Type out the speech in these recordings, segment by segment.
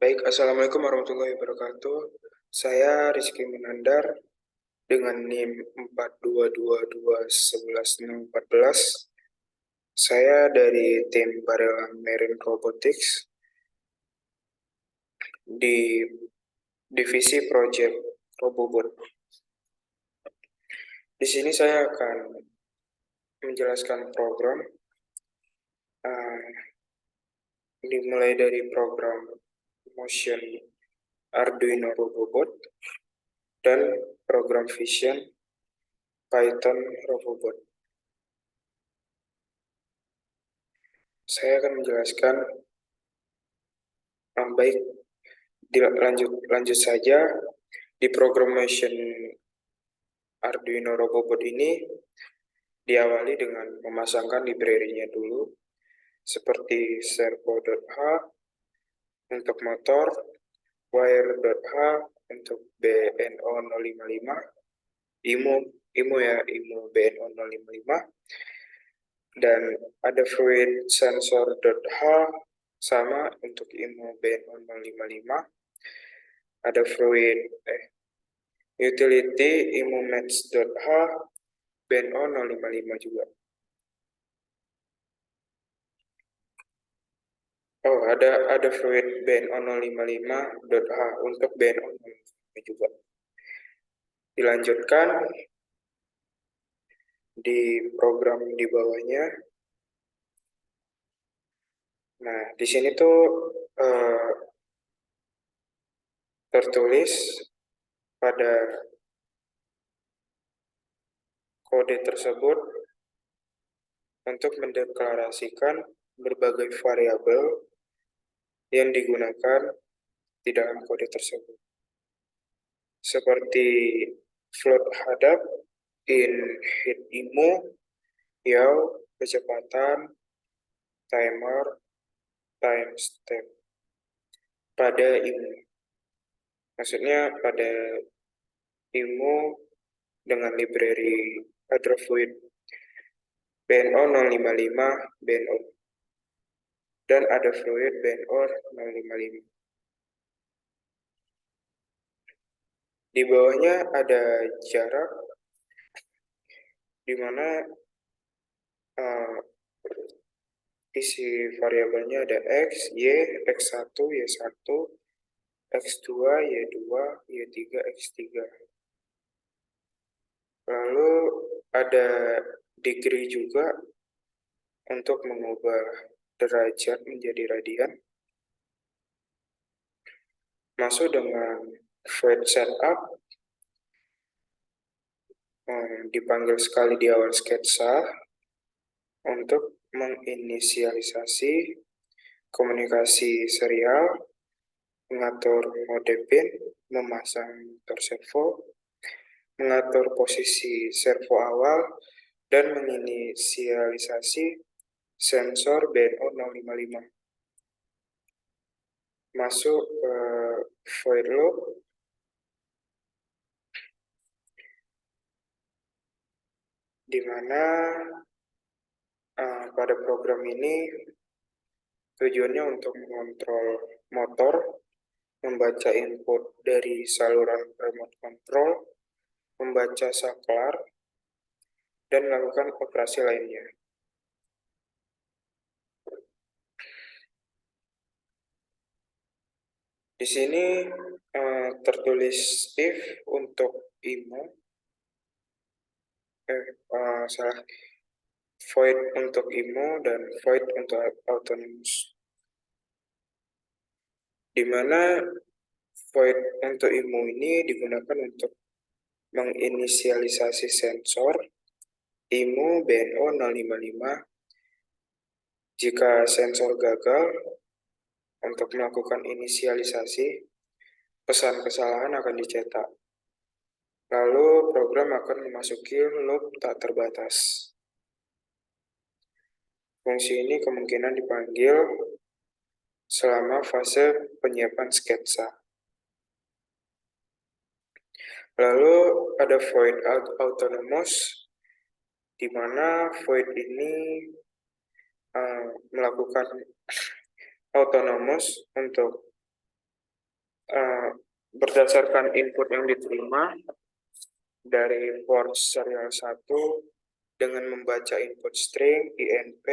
Baik, Assalamualaikum warahmatullahi wabarakatuh. Saya Rizky Munandar dengan NIM 422211614. Saya dari tim Barelang Marine Robotics di divisi Project Robobot. Di sini saya akan menjelaskan program, eh, dimulai dari program Motion Arduino Robobot dan program Vision Python Robobot. Saya akan menjelaskan, baik, lanjut saja. Di program Motion Arduino Robobot ini diawali dengan memasangkan library-nya dulu, seperti servo.h untuk motor, wire.h untuk BNO055, IMU BNO 055, dan ada fluid sensor.h sama untuk IMU BNO 055, ada fluid utility IMU match.h BNO 055 juga. Oh, ada fluid BNO 055.h untuk BNO 055 juga. Dilanjutkan di program di bawahnya. Nah, di sini tuh tertulis pada kode tersebut untuk mendeklarasikan berbagai variabel yang digunakan di dalam kode tersebut, seperti float hadap, in hit IMU, yaw, kecepatan, timer, time step pada IMU. Maksudnya pada IMU dengan library Adafruit BNO 055 BNO dan Adafruit BNO 055. Di bawahnya ada jarak di mana isi variabelnya ada X, Y, X1, Y1, X2, Y2, Y3, X3. Lalu ada degree juga untuk mengubah derajat menjadi radian. Masuk dengan void setup, dipanggil sekali di awal sketsa untuk menginisialisasi komunikasi serial, mengatur mode pin, memasang motor servo, mengatur posisi servo awal, dan menginisialisasi sensor BNO 055. Masuk ke void loop, di mana pada program ini tujuannya untuk mengontrol motor, membaca input dari saluran remote control, membaca saklar, dan melakukan operasi lainnya. Di sini tertulis if untuk IMU, void untuk IMU dan void untuk autonomous. Di mana void untuk IMU ini digunakan untuk menginisialisasi sensor IMU BNO 055. Jika sensor gagal untuk melakukan inisialisasi, pesan kesalahan akan dicetak. Lalu program akan memasuki loop tak terbatas. Fungsi ini kemungkinan dipanggil selama fase penyiapan sketsa. Lalu ada void autonomous, di mana void ini melakukan autonomous untuk Berdasarkan input yang diterima dari port serial 1 dengan membaca input string INP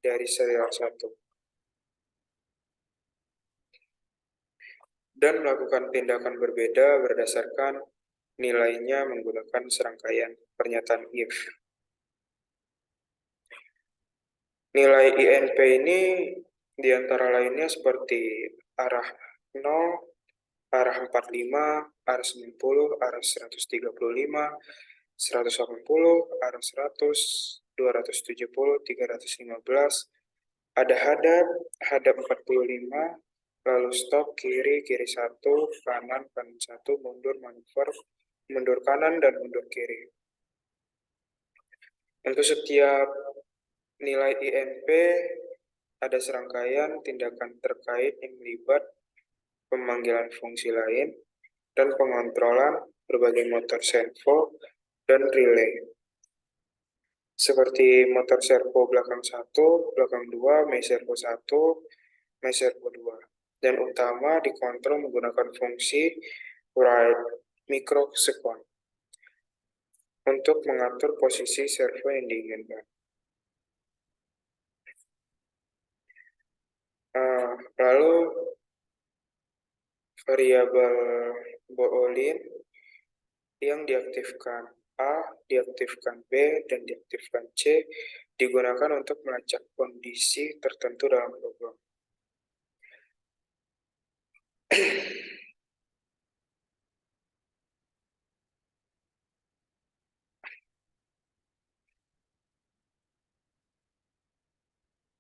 dari serial 1 dan melakukan tindakan berbeda berdasarkan nilainya menggunakan serangkaian pernyataan if. Nilai INP ini diantara lainnya seperti arah 0, arah 45, arah 90, arah 135, 180, arah 100, 270, 315, ada hadap, hadap 45, lalu stop, kiri, kiri 1, kanan, kanan 1, mundur, manuver, mundur kanan, dan mundur kiri. Untuk setiap nilai INP, ada serangkaian tindakan terkait yang melibat pemanggilan fungsi lain dan pengontrolan berbagai motor servo dan relay. Seperti motor servo belakang 1, belakang 2, mei servo 1, mei servo 2. Dan utama dikontrol menggunakan fungsi write microsecond untuk mengatur posisi servo yang diinginkan. Lalu variabel boolean yang diaktifkan A, diaktifkan B, dan diaktifkan C digunakan untuk melacak kondisi tertentu dalam program.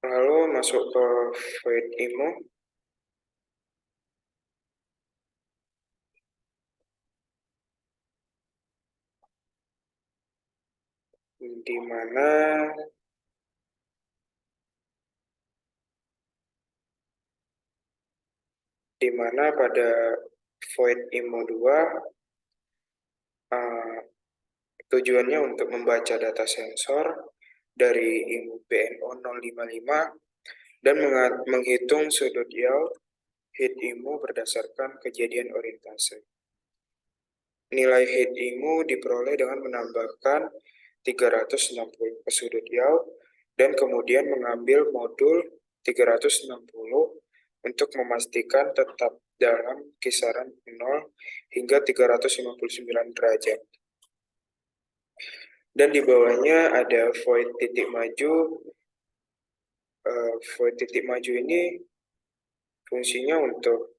Lalu masuk ke void IMO. Di mana pada void IMO 2 tujuannya untuk membaca data sensor dari IMO BNO 055 dan menghitung sudut yield heat IMO berdasarkan kejadian orientase. Nilai heat IMO diperoleh dengan menambahkan 360 ke sudut yield dan kemudian mengambil modul 360 untuk memastikan tetap dalam kisaran 0 hingga 359 derajat. Dan di bawahnya ada void titik maju. Void titik maju ini fungsinya untuk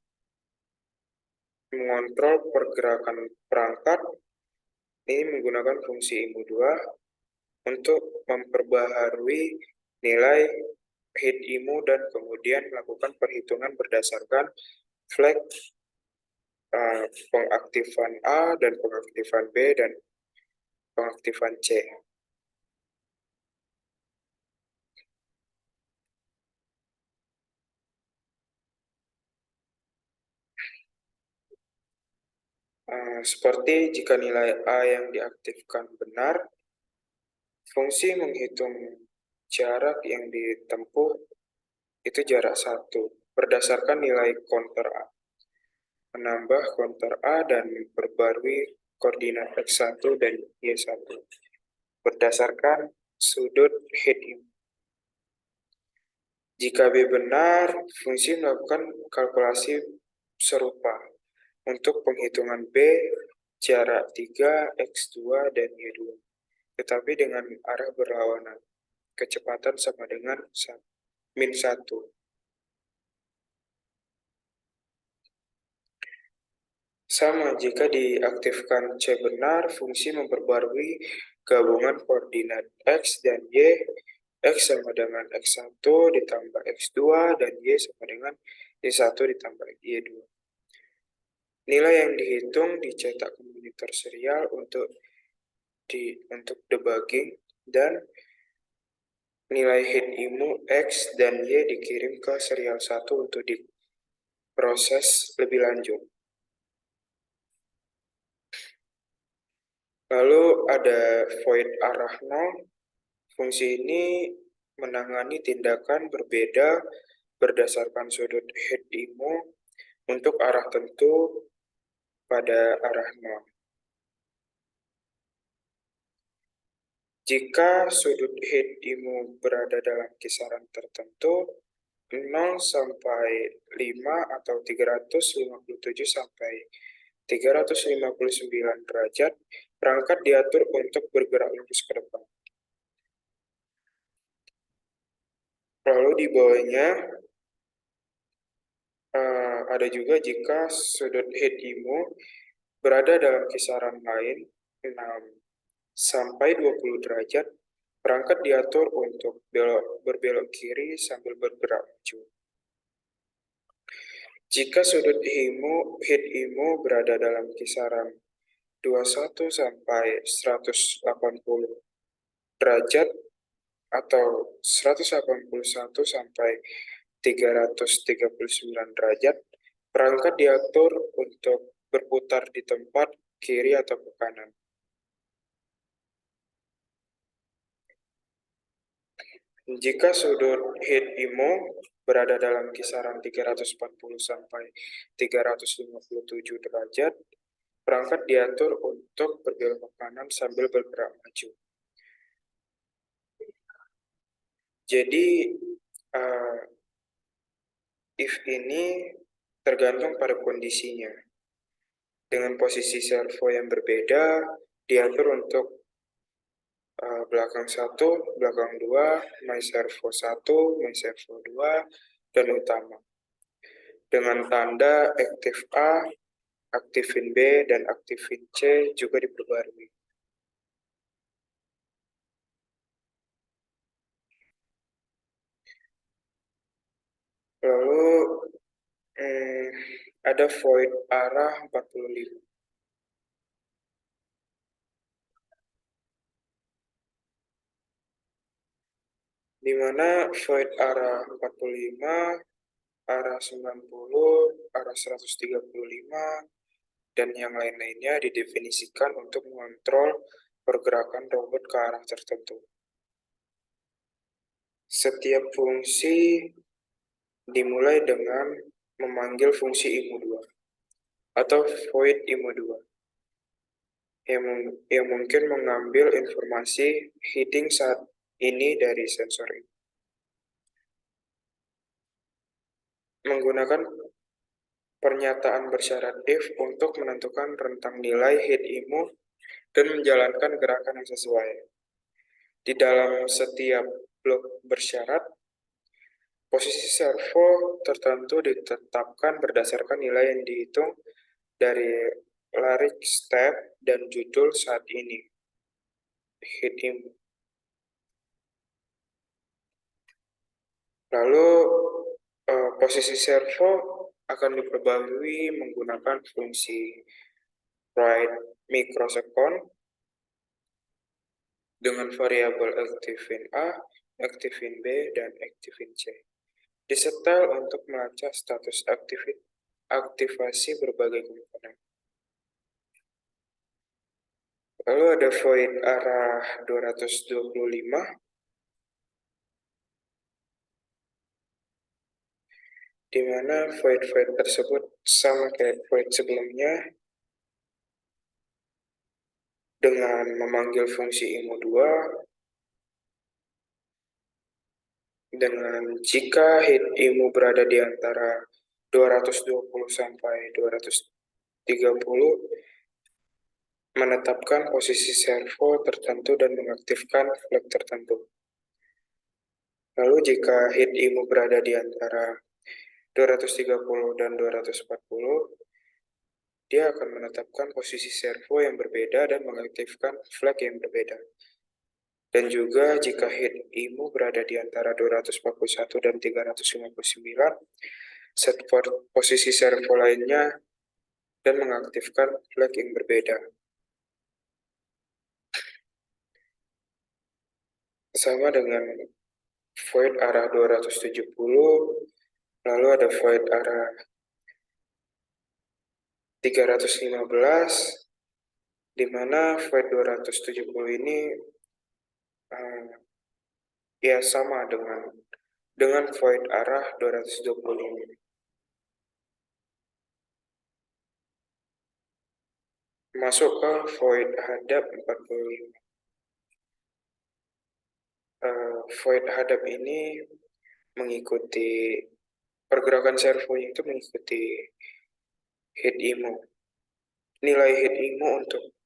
mengontrol pergerakan perangkat. Ini menggunakan fungsi IMO2 untuk memperbaharui nilai heat IMO dan kemudian melakukan perhitungan berdasarkan flag pengaktifan A dan pengaktifan B dan pengaktifan C. Seperti jika nilai A yang diaktifkan benar, fungsi menghitung jarak yang ditempuh itu jarak 1 berdasarkan nilai counter A. Menambah counter A dan memperbarui koordinat X1 dan Y1 berdasarkan sudut heat IMO. Jika B benar, fungsi melakukan kalkulasi serupa untuk penghitungan B jarak 3, X2, dan Y2, tetapi dengan arah berlawanan. Kecepatan sama dengan min 1. Sama jika diaktifkan C benar, fungsi memperbarui gabungan koordinat X dan Y. X sama dengan X1 ditambah X2 dan Y sama dengan Y1 ditambah Y2. Nilai yang dihitung dicetak ke monitor serial untuk debugging dan nilai heat IMO X dan Y dikirim ke serial 1 untuk diproses lebih lanjut. Lalu ada void arah 0. Fungsi ini menangani tindakan berbeda berdasarkan sudut heat IMO untuk arah tentu pada arah 0. Jika sudut head IMU berada dalam kisaran tertentu, 0 sampai 5 atau 357 sampai 359 derajat, perangkat diatur untuk bergerak lurus ke depan. Lalu di bawahnya ada juga jika sudut head IMU berada dalam kisaran lain 6 sampai 20 derajat, perangkat diatur untuk berbelok kiri sambil bergerak maju. Jika sudut head IMU berada dalam kisaran 21 sampai 180 derajat atau 181 sampai 339 derajat, perangkat diatur untuk berputar di tempat kiri atau ke kanan. Jika sudut head IMU berada dalam kisaran 340 sampai 357 derajat, perangkat diatur untuk berbelok ke kanan sambil bergerak maju. Jadi, if ini tergantung pada kondisinya. Dengan posisi servo yang berbeda, diatur untuk belakang 1, belakang 2, my servo 1, my servo 2, dan utama. Dengan tanda aktif A, aktifin B, dan aktifin C juga diperbarui. Lalu ada void arah 45. Di mana void arah 45, arah 90, arah 135, dan yang lain-lainnya didefinisikan untuk mengontrol pergerakan robot ke arah tertentu. Setiap fungsi dimulai dengan memanggil fungsi IMU2 atau void IMU2 yang mungkin mengambil informasi heading saat ini dari sensor ini. Menggunakan pernyataan bersyarat if untuk menentukan rentang nilai head IMU dan menjalankan gerakan yang sesuai. Di dalam setiap blok bersyarat, posisi servo tertentu ditetapkan berdasarkan nilai yang dihitung dari larik step dan judul saat ini, head IMU. Lalu posisi servo akan diperbarui menggunakan fungsi write microsecond dengan variabel aktifin A, aktifin B, dan aktifin C. Disetel untuk melacak status aktivasi berbagai komponen. Lalu ada void arah 225, di mana void tersebut sama kayak void sebelumnya, dengan memanggil fungsi IMU2 dengan jika head IMU berada di antara 220 sampai 230, menetapkan posisi servo tertentu dan mengaktifkan flag tertentu. Lalu jika head IMU berada di antara 230 dan 240, dia akan menetapkan posisi servo yang berbeda dan mengaktifkan flag yang berbeda. Dan juga jika head IMU berada di antara 241 dan 359, set posisi servo lainnya dan mengaktifkan flag yang berbeda. Sama dengan void arah 270, lalu ada void arah 315, di mana void 270 ini ya sama dengan void arah 220 ini. Masuk ke void hadap 45. Void hadap ini mengikuti pergerakan servonya itu mengikuti head IMU. Nilai head IMU untuk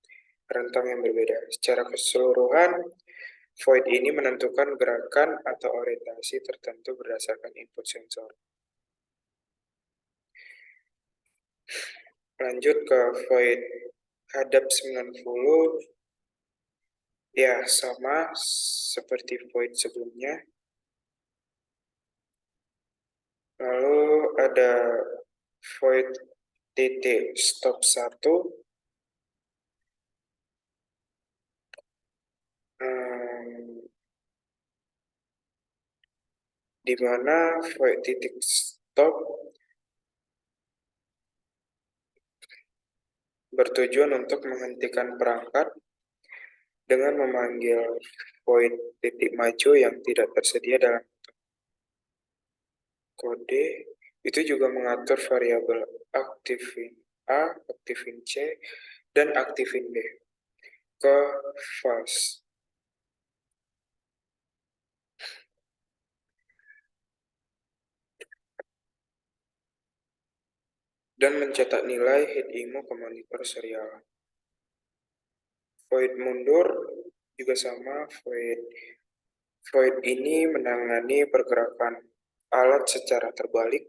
rentang yang berbeda. Secara keseluruhan, void ini menentukan gerakan atau orientasi tertentu berdasarkan input sensor. Lanjut ke void hadap 90. Ya, sama seperti void sebelumnya. Lalu ada void titik stop 1. Di mana void titik stop bertujuan untuk menghentikan perangkat dengan memanggil void titik maju yang tidak tersedia dalam kode. Itu juga mengatur variabel aktifin A, aktifin C, dan aktifin B ke fase. Dan mencetak nilai head IMU ke monitor serial. Void mundur juga sama. Void ini menangani pergerakan alat secara terbalik.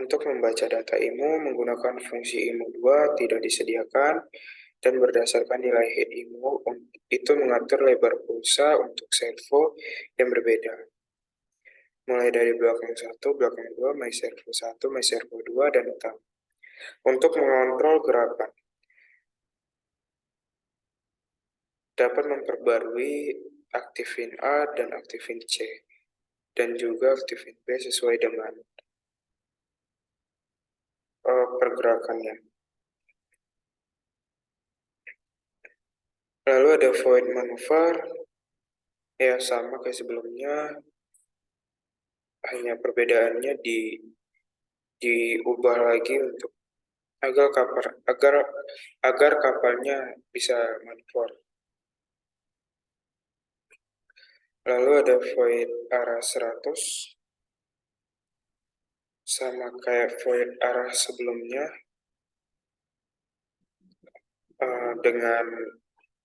Untuk membaca data IMU menggunakan fungsi IMU2 tidak disediakan, dan berdasarkan nilai head IMU itu mengatur lebar pulsa untuk servo yang berbeda. Mulai dari belakang 1, belakang 2, my servo 1, my servo 2, dan utama. Untuk mengontrol gerakan, dapat memperbarui aktifin A dan aktifin C, dan juga aktifin B sesuai dengan pergerakannya. Lalu ada void maneuver, ya sama kayak sebelumnya, hanya perbedaannya diubah lagi untuk agar kapalnya bisa manuver. Lalu ada void arah 100, sama kayak void arah sebelumnya, dengan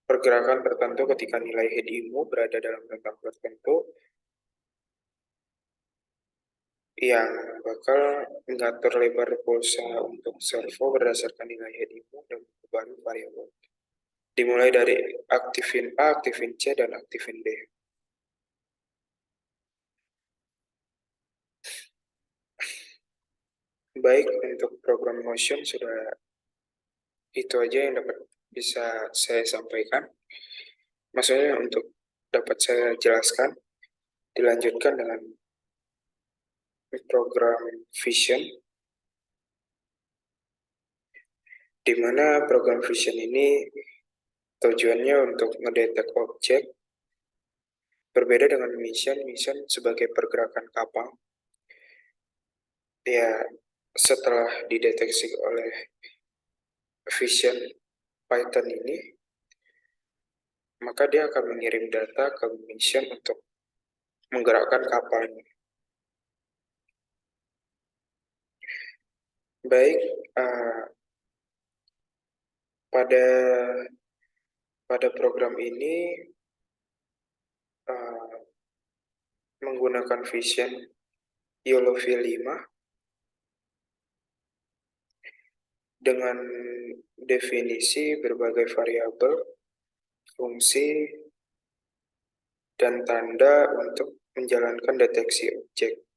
pergerakan tertentu ketika nilai head IMU berada dalam rentang tertentu yang bakal mengatur lebar pulsa untuk servo berdasarkan nilai head IMU dan baru variabel. Dimulai dari aktifin A, aktifin C, dan aktifin B. Baik, untuk program motion sudah itu aja yang dapat bisa saya sampaikan. Maksudnya untuk dapat saya jelaskan, dilanjutkan dengan program Vision, di mana program Vision ini tujuannya untuk mendetek objek, berbeda dengan mission sebagai pergerakan kapal. Ya, setelah dideteksi oleh Vision Python ini, maka dia akan mengirim data ke mission untuk menggerakkan kapalnya. Baik, pada program ini menggunakan Vision YOLO V5 dengan definisi berbagai variabel, fungsi, dan tanda untuk menjalankan deteksi objek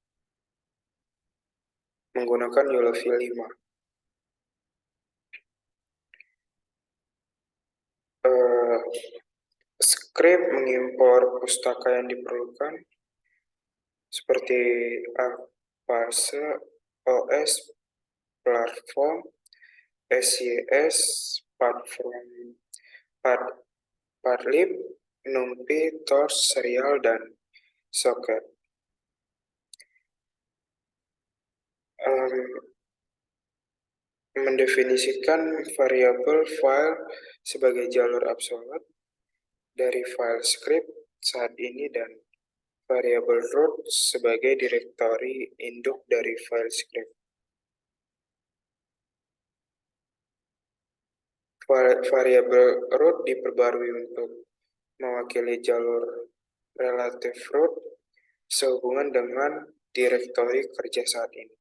menggunakan YOLO V5. Script mengimpor pustaka yang diperlukan seperti Avase, OS, platform, SYS, Padlib, NumPy, Torch, Serial, dan Socket. mendefinisikan variabel file sebagai jalur absolut dari file script saat ini dan variabel root sebagai direktori induk dari file script. Variabel root diperbarui untuk mewakili jalur relative root sehubungan dengan direktori kerja saat ini.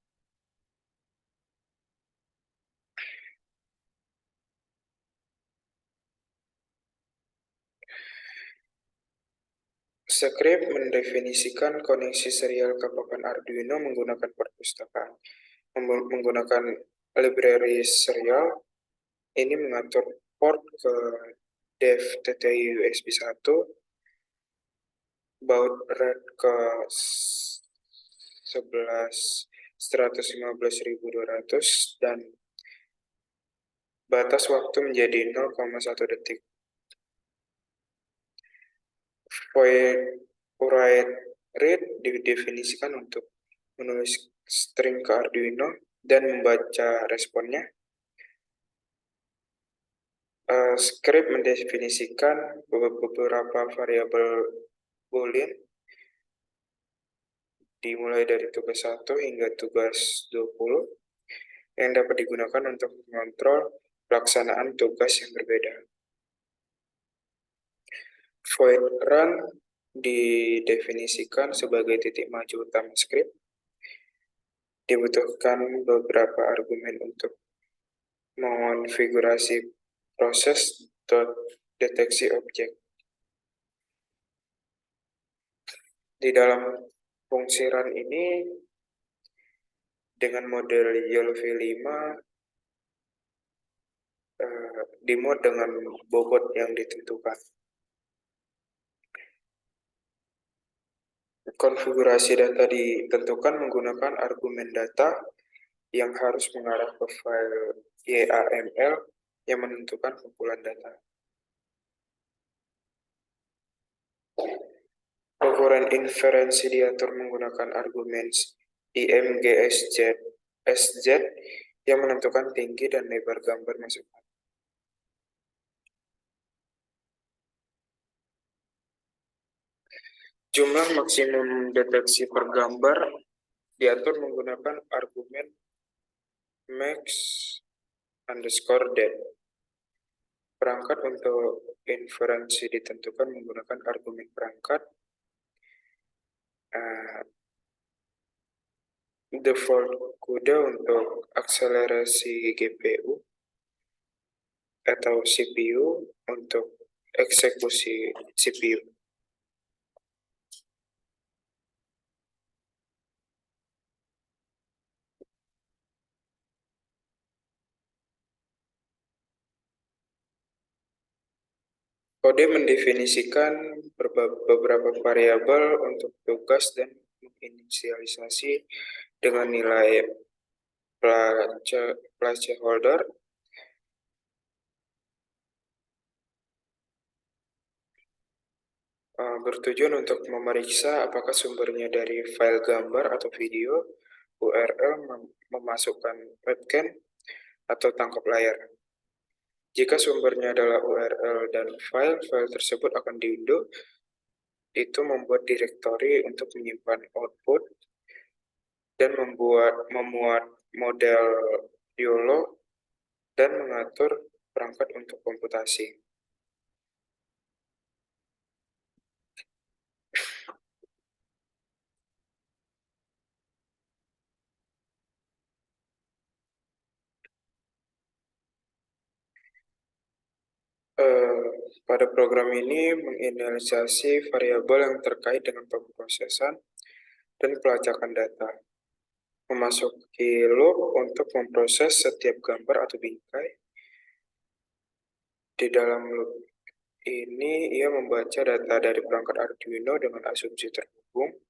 Script mendefinisikan koneksi serial ke papan Arduino menggunakan perpustakaan. Menggunakan library serial, ini mengatur port ke dev TTY USB 1, baud rate ke 115.200 dan batas waktu menjadi 0,1 detik. Void write read didefinisikan untuk menulis string ke Arduino dan membaca responnya. Script mendefinisikan beberapa variabel boolean dimulai dari tugas 1 hingga tugas 20 yang dapat digunakan untuk mengontrol pelaksanaan tugas yang berbeda. Void run didefinisikan sebagai titik maju utama script. Dibutuhkan beberapa argumen untuk mengonfigurasi proses deteksi objek. Di dalam fungsi run ini, dengan model YOLO-V5, dimode dengan bobot yang ditentukan. Konfigurasi data ditentukan menggunakan argumen data yang harus mengarah ke file YAML yang menentukan kumpulan data. Ukuran inferensi diatur menggunakan argumen imgsj yang menentukan tinggi dan lebar gambar masukan. Jumlah maksimum deteksi per gambar diatur menggunakan argumen max_depth. Perangkat untuk inferensi ditentukan menggunakan argumen perangkat. Default CUDA untuk akselerasi GPU atau CPU untuk eksekusi CPU. Kode mendefinisikan beberapa variabel untuk tugas dan menginisialisasi dengan nilai placeholder. Bertujuan untuk memeriksa apakah sumbernya dari file gambar atau video, URL memasukkan webcam, atau tangkap layar. Jika sumbernya adalah URL dan file tersebut akan diunduh. Itu membuat direktori untuk menyimpan output dan memuat model YOLO dan mengatur perangkat untuk komputasi. Pada program ini menginisialisasi variabel yang terkait dengan pemrosesan dan pelacakan data. Memasuki loop untuk memproses setiap gambar atau bingkai. Di dalam loop ini, ia membaca data dari perangkat Arduino dengan asumsi terhubung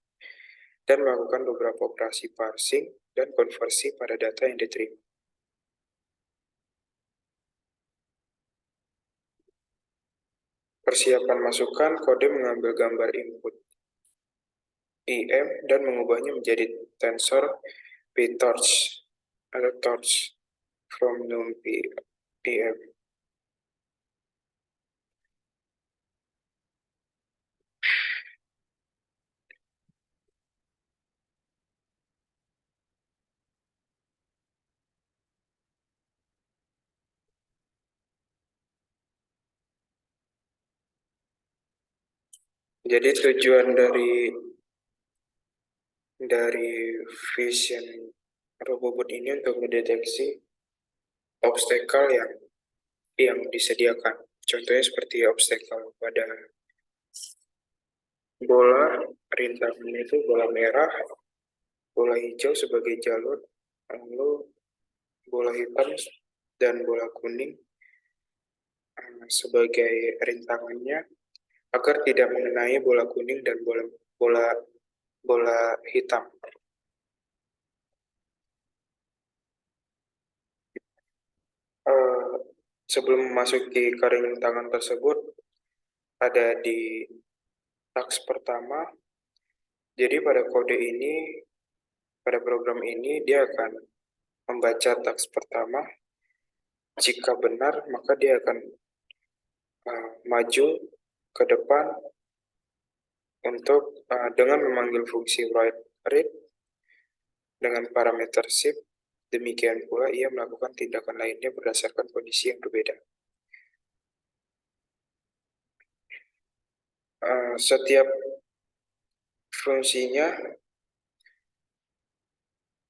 dan melakukan beberapa operasi parsing dan konversi pada data yang diterima. Persiapan masukan kode mengambil gambar input IM dan mengubahnya menjadi tensor PTorch atau torch. from noon p.m. Jadi tujuan dari vision robot ini untuk mendeteksi obstacle yang disediakan. Contohnya seperti obstacle pada bola, rintangannya itu bola merah, bola hijau sebagai jalur, lalu bola hitam dan bola kuning sebagai rintangannya agar tidak mengenai bola kuning dan bola bola hitam. Eh, Sebelum memasuki ke rintangan tersebut, ada di taks pertama. Jadi pada program ini dia akan membaca taks pertama. Jika benar, maka dia akan maju ke depan untuk dengan memanggil fungsi write read dengan parameter shift. Demikian pula ia melakukan tindakan lainnya berdasarkan kondisi yang berbeda. Setiap fungsinya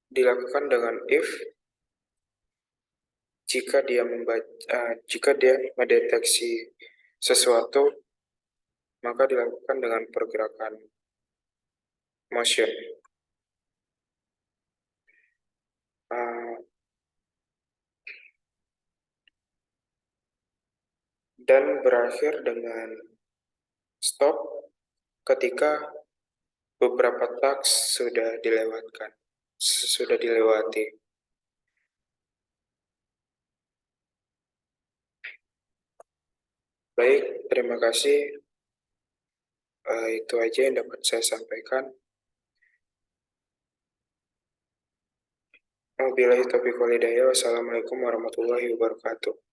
dilakukan dengan if. Jika dia mendeteksi sesuatu, maka dilakukan dengan pergerakan motion. Dan berakhir dengan stop ketika beberapa taks sudah dilewati. Baik, terima kasih. Itu aja yang dapat saya sampaikan. Wabillahi taufiq wal hidayah. Wassalamualaikum warahmatullahi wabarakatuh.